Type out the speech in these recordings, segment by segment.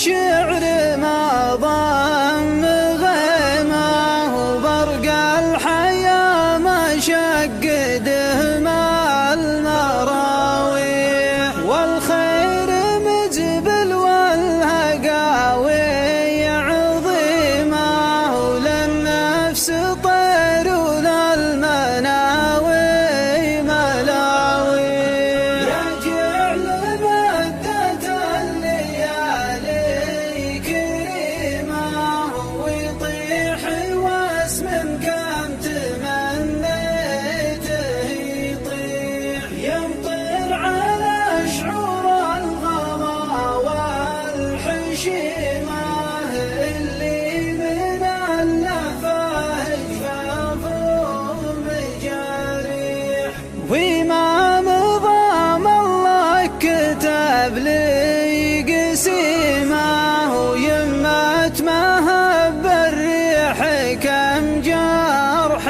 الشعر ما ضم غيمه، وبرق الحياة ما شقده مع المراويح، والخير مجبل والهقاوي عظيمه، وللنفس طير وللمناوي ملاوي. يا جعل مدة الليالي كريمه، ويطيح واسم كم تمنيته يطيح، يمطر على شعور الغلا والحشيمه، اللي من اللفه جفافه مجاريح. وما مضى الله كتب لي قسيمه، ويمت مهب الريح كم جرح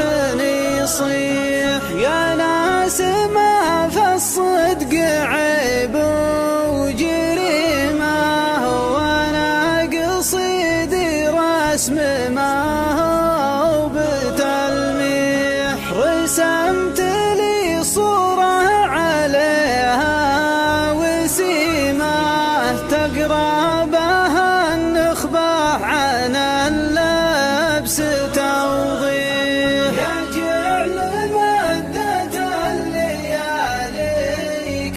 يصيح. يا ناس ما في الصدق عيب وجريمه، وانا قصيدي رسم ما هو بتلميح. رسمت لي صورة عليها وسيمه تقرأ